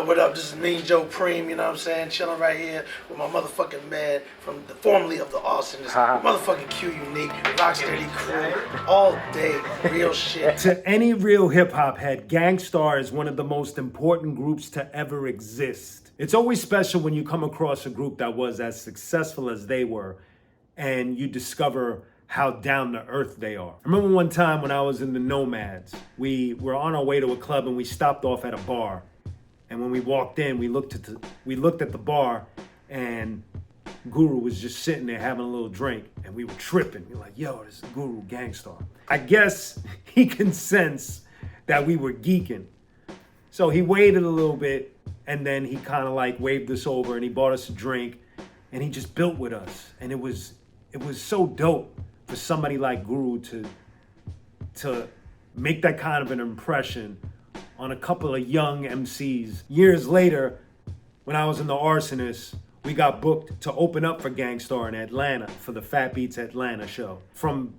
What up? This is me, Joe Preemo, you know what I'm saying? Chilling right here with my motherfucking man from the formerly of the Awesomeness, motherfucking qunique, Rocksteady crew, all day, real shit. To any real hip-hop head, Gangstar is one of the most important groups to ever exist. It's always special when you come across a group that was as successful as they were and you discover how down to earth they are. I remember one time when I was in the Nomads, we were on our way to a club and we stopped off at a bar. And when we walked in, we looked at the bar and Guru was just sitting there having a little drink and we were tripping. We're like, yo, this is Guru Gangstar. I guess he can sense that we were geeking. So he waited a little bit and then he kind of like waved us over and he bought us a drink and he just built with us. And it was so dope for somebody like Guru to make that kind of an impression on a couple of young MCs. Years later, when I was in the Arsonist, we got booked to open up for Gangstar in Atlanta for the Fat Beats Atlanta show. From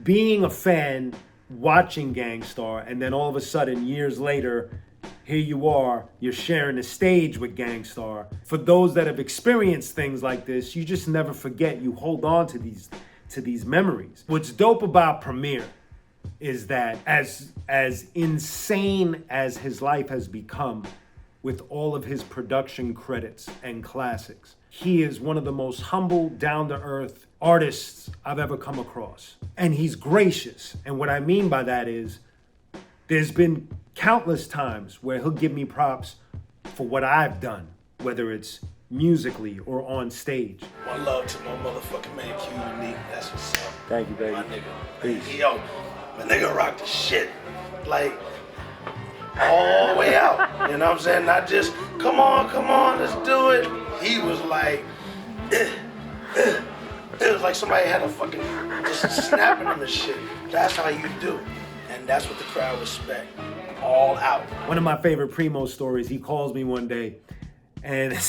being a fan, watching Gangstar, and then all of a sudden, years later, here you are, you're sharing the stage with Gangstar. For those that have experienced things like this, you just never forget, you hold on to these memories. What's dope about Premier is that as insane as his life has become with all of his production credits and classics, he is one of the most humble, down-to-earth artists I've ever come across. And he's gracious. And what I mean by that is there's been countless times where he'll give me props for what I've done, whether it's musically or on stage. One love to my motherfucking man qunique. That's what's up. Thank you, baby. My nigga. Peace. Yo, my nigga rocked the shit. Like, all the way out. You know what I'm saying? Not just, come on, let's do it. He was like, it was like somebody had a fucking, just snapping him and shit. That's how you do. And that's what the crowd respect. All out. One of my favorite Preemo stories, he calls me one day, and as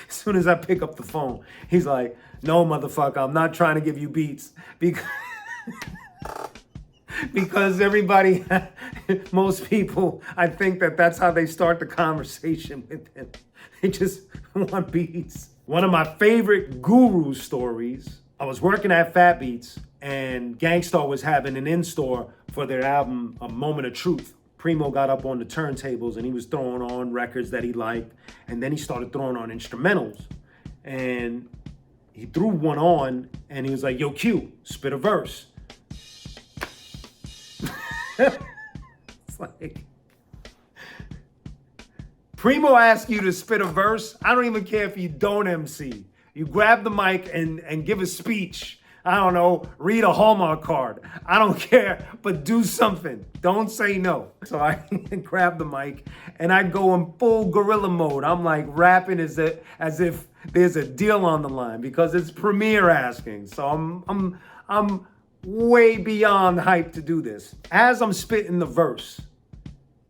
soon as I pick up the phone, he's like, no, motherfucker, I'm not trying to give you beats. Because everybody, most people, I think that's how they start the conversation with him. They just want beats. One of my favorite Guru stories, I was working at Fat Beats and Gangstar was having an in-store for their album, A Moment of Truth. Preemo got up on the turntables and he was throwing on records that he liked. And then he started throwing on instrumentals. And he threw one on and he was like, yo, Q, spit a verse. It's like, Preemo asks you to spit a verse. I don't even care if you don't MC. You grab the mic and give a speech. I don't know, read a Hallmark card. I don't care, but do something. Don't say no. So I grab the mic and I go in full gorilla mode. I'm like rapping as if there's a deal on the line because it's Premier asking. So I'm way beyond hype to do this. As I'm spitting the verse,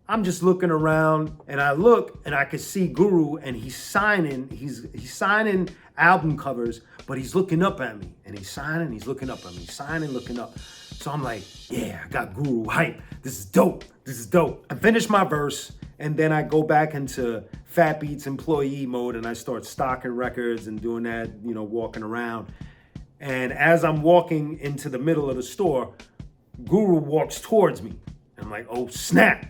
I'm just looking around and I look and I can see Guru and he's signing album covers, but he's looking up at me and he's signing, he's looking up at me, signing, looking up. So I'm like, yeah, I got Guru hype. This is dope. I finish my verse and then I go back into Fat Beats employee mode and I start stocking records and doing that, you know, walking around. And as I'm walking into the middle of the store, Guru walks towards me. I'm like, oh, snap.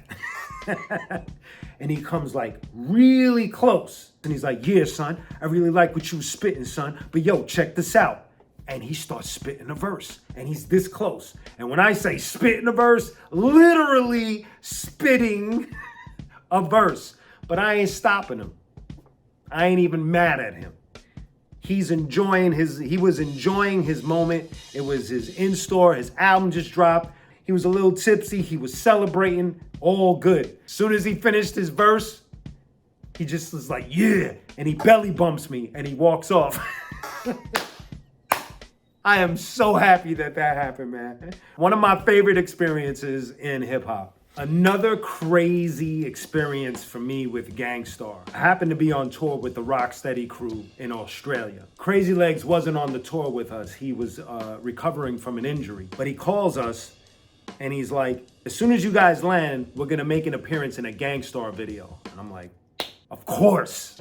And he comes like really close. And he's like, yeah, son, I really like what you was spitting, son. But yo, check this out. And he starts spitting a verse. And he's this close. And when I say spitting a verse, literally spitting a verse. But I ain't stopping him. I ain't even mad at him. He was enjoying his moment. It was his in-store, his album just dropped. He was a little tipsy, he was celebrating, all good. As soon as he finished his verse, he just was like, yeah, and he belly bumps me and he walks off. I am so happy that happened, man. One of my favorite experiences in hip hop. Another crazy experience for me with Gangstar. I happened to be on tour with the Rocksteady crew in Australia. Crazy Legs wasn't on the tour with us. He was recovering from an injury. But he calls us and he's like, as soon as you guys land, we're gonna make an appearance in a Gangstar video. And I'm like, of course.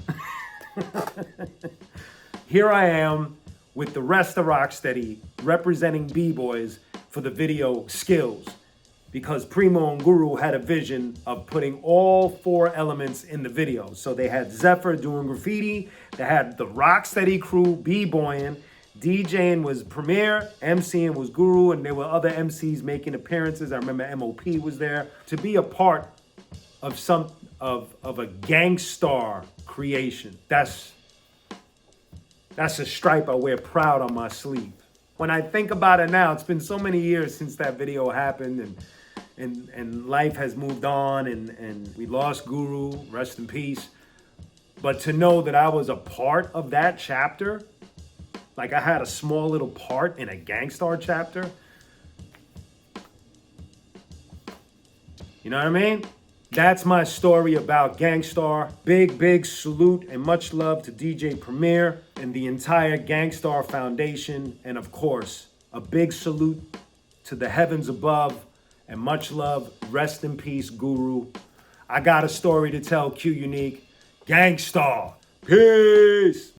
Here I am with the rest of Rocksteady representing B-Boys for the video skills, because Preemo and Guru had a vision of putting all 4 elements in the video. So they had Zephyr doing graffiti, they had the Rocksteady crew B-boying, DJing was Premier, MCing was Guru, and there were other MCs making appearances. I remember MOP was there. To be a part of a Gangstar creation, that's a stripe I wear proud on my sleeve. When I think about it now, it's been so many years since that video happened, and life has moved on, and we lost Guru, rest in peace. But to know that I was a part of that chapter, like I had a small little part in a Gangstar chapter, you know what I mean? That's my story about Gangstar. Big salute and much love to DJ Premier and the entire Gangstar Foundation. And of course, a big salute to the heavens above and much love. Rest in peace, Guru. I got a story to tell, qunique. Gangstar. Peace.